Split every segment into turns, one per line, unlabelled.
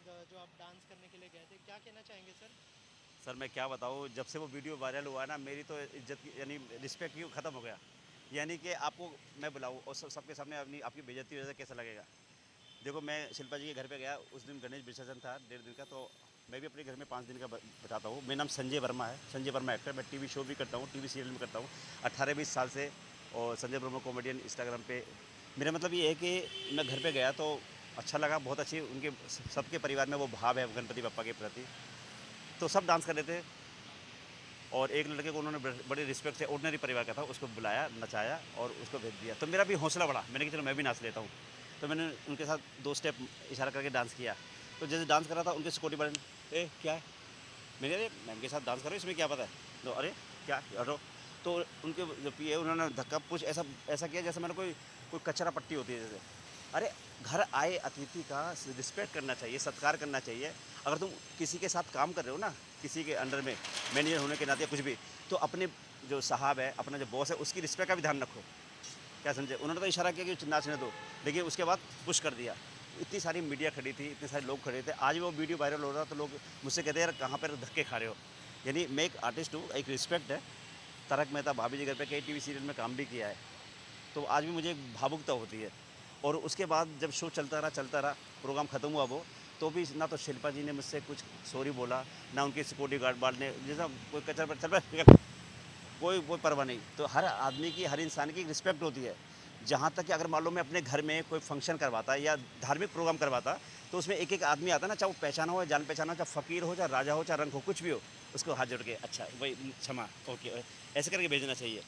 जो आप डांस करने के लिए गए थे, क्या कहना चाहेंगे सर?
सर मैं क्या बताऊँ, जब से वो वीडियो वायरल हुआ ना, मेरी तो इज़्ज़त की यानी रिस्पेक्ट ही ख़त्म हो गया। यानी कि आपको मैं बुलाऊँ और सबके सामने अपनी आपकी बेइज़्ज़ती हो जाए, कैसा लगेगा? देखो, मैं शिल्पा जी के घर पे गया, उस दिन गणेश विसर्जन था 1.5 दिन का, तो मैं भी अपने घर में 5 दिन का बिताता हूँ। मेरा नाम संजय वर्मा है, संजय वर्मा एक्टर। मैं टीवी शो भी करता हूँ, टीवी सीरियल में करता हूँ 18-20 साल से। और संजय वर्मा कॉमेडियन इंस्टाग्राम पे। मेरा मतलब ये है कि मैं घर पे गया तो अच्छा लगा, बहुत अच्छी उनके सबके परिवार में वो भाव है गणपति बप्पा के प्रति। तो सब डांस कर रहे थे और एक लड़के को उन्होंने बड़ी रिस्पेक्ट से, ऑर्डिनरी परिवार का था, उसको बुलाया, नचाया और उसको भेज दिया। तो मेरा भी हौसला बढ़ा, मैंने कहा चलो मैं भी नाच लेता हूँ। तो मैंने उनके साथ 2 स्टेप इशारा करके डांस किया। तो जैसे डांस कर रहा था, उनके सिक्योरिटी वाले ने, ए क्या है? मैंने, अरे मैम के साथ डांस कर रहे हो, इसमें क्या पता है? तो अरे क्या, हटो। तो उनके जो पीए उन्होंने धक्का पुश ऐसा ऐसा किया जैसे मैंने कोई कोई कचरा पट्टी होती है जैसे। अरे, घर आए अतिथि का रिस्पेक्ट करना चाहिए, सत्कार करना चाहिए। अगर तुम किसी के साथ काम कर रहे हो ना, किसी के अंडर में मैनेजर होने के नाते या कुछ भी, तो अपने जो साहब है, अपना जो बॉस है, उसकी रिस्पेक्ट का भी ध्यान रखो। क्या समझे? उन्होंने तो इशारा किया कि नाचने दो, लेकिन उसके बाद पुश कर दिया। इतनी सारी मीडिया खड़ी थी, इतने सारे लोग खड़े थे। आज भी वो वीडियो वायरल हो रहा, तो लोग मुझसे कहते हैं यार कहाँ पर धक्के खा रहे हो? यानी मैं एक आर्टिस्ट हूँ, एक रिस्पेक्ट है। तारक मेहता, भाभी जी घर पे कई टीवी सीरियल में काम भी किया है। तो आज भी मुझे एक भावुकता होती है। और उसके बाद जब शो चलता रहा, प्रोग्राम ख़त्म हुआ वो, तो भी ना तो शिल्पा जी ने मुझसे कुछ सॉरी बोला, ना उनके सिक्योरिटी गार्ड वार्ड ने, जैसा कोई कचरा पर चल बे निकल, कोई परवाह नहीं। तो हर आदमी की, हर इंसान की एक रिस्पेक्ट होती है। जहाँ तक कि अगर मान लो मैं अपने घर में कोई फंक्शन करवाता या धार्मिक प्रोग्राम करवाता, तो उसमें एक-एक आदमी आता ना, चाहे वो पहचाना हो या जान-पहचाना हो, चाहे फ़कीर हो, चाहे राजा हो, चाहे रंक हो, कुछ भी हो, उसको हाथ जोड़ के अच्छा भई क्षमा, ओके, ऐसे करके भेजना चाहिए।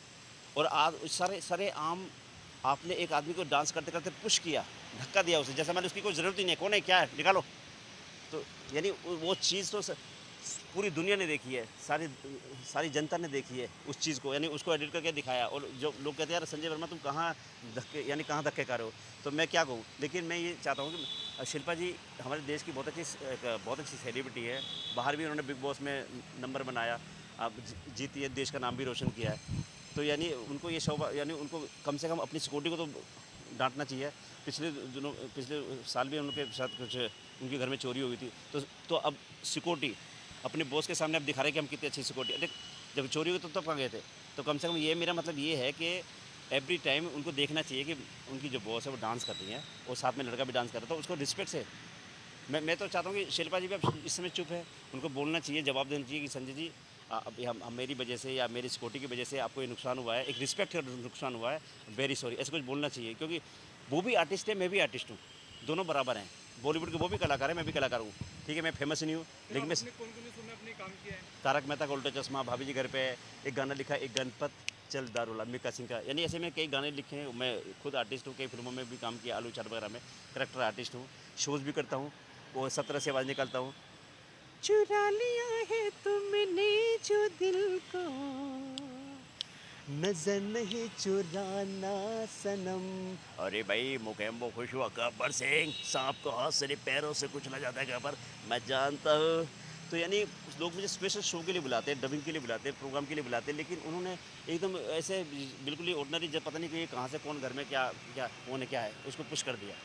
और आज सरेआम आपने एक आदमी को डांस करते-करते पुश किया, धक्का दिया उसे, जैसे मैंने उसकी कोई ज़रूरत ही नहीं है, कौन है, क्या है, निकालो। तो यानी वो चीज़ तो पूरी दुनिया ने देखी है, सारी सारी जनता ने देखी है उस चीज़ को, यानी उसको एडिट करके दिखाया। और जो लोग कहते हैं यार संजय वर्मा तुम कहाँ धक्के, यानी कहाँ धक्के खा रहे हो? तो मैं क्या कहूँ? लेकिन मैं ये चाहता हूँ कि शिल्पा जी हमारे देश की बहुत अच्छी सेलिब्रिटी है। बाहर भी उन्होंने बिग बॉस में नंबर बनाया, अब जीती है, देश का नाम भी रोशन किया है। तो यानी उनको ये शौबा, यानी उनको कम से कम अपनी सिक्योरिटी को तो डाँटना चाहिए। पिछले साल भी उनके साथ कुछ, उनके घर में चोरी हो गई थी। तो अब सिक्योरिटी अपने बॉस के सामने अब दिखा रहे हैं कि हम कितनी अच्छी सिक्योरिटी देख। जब चोरी हुई तो तब कहाँ गए थे? तो कम से कम ये मेरा मतलब ये है कि एवरी टाइम उनको देखना चाहिए कि उनकी जो बॉस है वो डांस कर रही हैं और साथ में लड़का भी डांस कर रहा था, उसको रिस्पेक्ट से। मैं तो चाहता हूँ कि शिल्पा जी भी अब इस समय चुप है, उनको बोलना चाहिए, जवाब देना चाहिए कि संजय जी अभी हम मेरी वजह से या मेरी सिक्योरिटी की वजह से आपको ये नुकसान हुआ है, एक रिस्पेक्ट का नुकसान हुआ है, वेरी सॉरी, ऐसा कुछ बोलना चाहिए। क्योंकि वो भी आर्टिस्ट है, मैं भी आर्टिस्ट हूँ, दोनों बराबर हैं। बॉलीवुड के वो भी कलाकार हैं, मैं भी कलाकार हूँ। ठीक है, मैं फेमस नहीं हूँ,
फिर
लेकिन मैं
आपने कौन-कौन से शो में आपने काम किया है?
तारक मेहता का उल्टा चश्मा, भाभी जी घर पे, एक गाना लिखा है, एक गणपत चल दारूला, मिक्का सिंह का। यानी ऐसे में कई गाने लिखे हैं। मैं खुद आर्टिस्ट हूँ, कई फिल्मों में भी काम किया, आलू चाट वगैरह में करेक्टर आर्टिस्ट हूँ। शोज़ भी करता हूँ, वो सब तरह से आवाज़ निकालता हूँ। चुरा लिया है तुमने जो दिल को, नजर नहीं चुराना सनम। अरे भाई मुकेम्बो खुश हुआ, गब्बर सिंह सांप को हाथ से नहीं पैरों से कुचला जाता है गब्बर, मैं जानता हूँ। तो यानी लोग मुझे स्पेशल शो के लिए बुलाते हैं, डबिंग के लिए बुलाते हैं, प्रोग्राम के लिए बुलाते हैं, लेकिन उन्होंने एकदम ऐसे बिल्कुल ही ऑर्डिनरी, जब पता नहीं कि ये कहाँ से कौन घर में क्या क्या कौन है क्या है, उसको पुश कर दिया।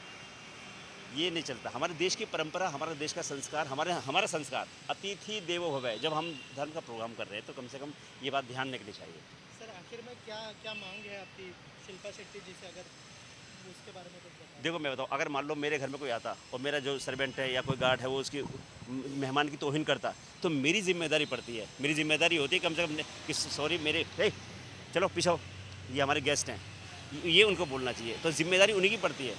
ये नहीं चलता। हमारे देश की परंपरा, हमारे देश का संस्कार, हमारा संस्कार अतिथि देवो भव है। जब हम धर्म का प्रोग्राम कर रहे हैं तो कम से कम ये बात ध्यान रखनी चाहिए।
सर आखिर में क्या क्या मांग है आपकी शिल्पा शेट्टी जी से, अगर उसके बारे में कुछ बता दें?
देखो मैं बताऊँ, अगर मान लो मेरे घर में कोई आता और मेरा जो सर्वेंट है या कोई गार्ड है वो उसकी मेहमान की तौहीन करता, तो मेरी ज़िम्मेदारी पड़ती है। मेरी ज़िम्मेदारी होती है कम से कम कि सॉरी मेरे, ए चलो पीछे हो, ये हमारे गेस्ट हैं। ये उनको बोलना चाहिए। तो ज़िम्मेदारी उन्हीं की पड़ती है,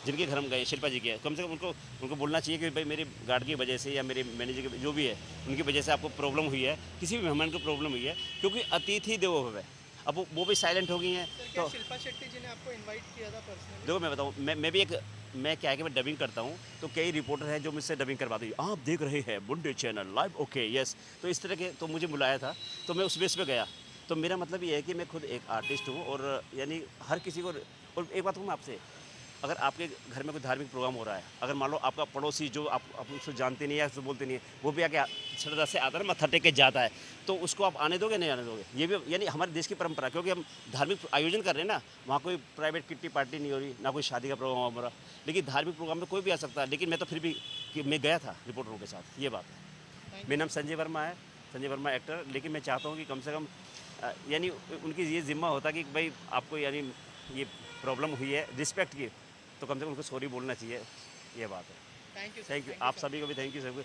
जिनके घर हम गए, शिल्पा जी के। कम से कम उनको उनको बोलना चाहिए कि भाई मेरे गार्ड की वजह से या मेरे मैनेजर की जो भी है, उनकी वजह से आपको प्रॉब्लम हुई है, किसी भी मेहमान को प्रॉब्लम हुई है, क्योंकि अतिथि देवो भव है। अब वो भी साइलेंट हो गई हैं।
सर क्या
तो
शिल्पा शेट्टी जी ने आपको इनवाइट किया था पर्सनली?
देखो मैं बताऊँ, मैं भी एक, मैं क्या है कि मैं डबिंग करता हूँ, तो कई रिपोर्टर हैं जो मुझसे डबिंग करवाते हैं, आप देख रहे हैं मुंडे चैनल लाइव, ओके यस। तो इस तरह के, तो मुझे बुलाया था, तो मैं उस बेस पे गया। तो मेरा मतलब ये है कि मैं खुद एक आर्टिस्ट हूँ और यानी हर किसी को। और एक बात कहूँ मैं आपसे, अगर आपके घर में कोई धार्मिक प्रोग्राम हो रहा है, अगर मान लो आपका पड़ोसी जो आप उसको जानते नहीं है, उसको बोलते नहीं है, वो भी आके श्रद्धा से आता है ना, मत्था टेक के जाता है, तो उसको आप आने दोगे नहीं आने दोगे? ये भी यानी हमारे देश की परंपरा, क्योंकि हम धार्मिक आयोजन कर रहे हैं ना, वहाँ कोई प्राइवेट किट्टी पार्टी नहीं हो रही, ना कोई शादी का प्रोग्राम हो रहा, लेकिन धार्मिक प्रोग्राम में कोई भी आ सकता है। लेकिन मैं तो फिर भी कि मैं गया था रिपोर्टरों के साथ, ये बात है।
थैंक
मेरा नाम संजय वर्मा है, संजय वर्मा एक्टर। लेकिन मैं चाहता हूँ कि कम से कम यानी उनकी ये ज़िम्मा होता कि भाई आपको यानी ये प्रॉब्लम हुई है रिस्पेक्ट की, तो कम से कम उनको सॉरी बोलना चाहिए, ये बात है।
थैंक यू
थैंक यू, आप सभी को भी थैंक यू सभी को।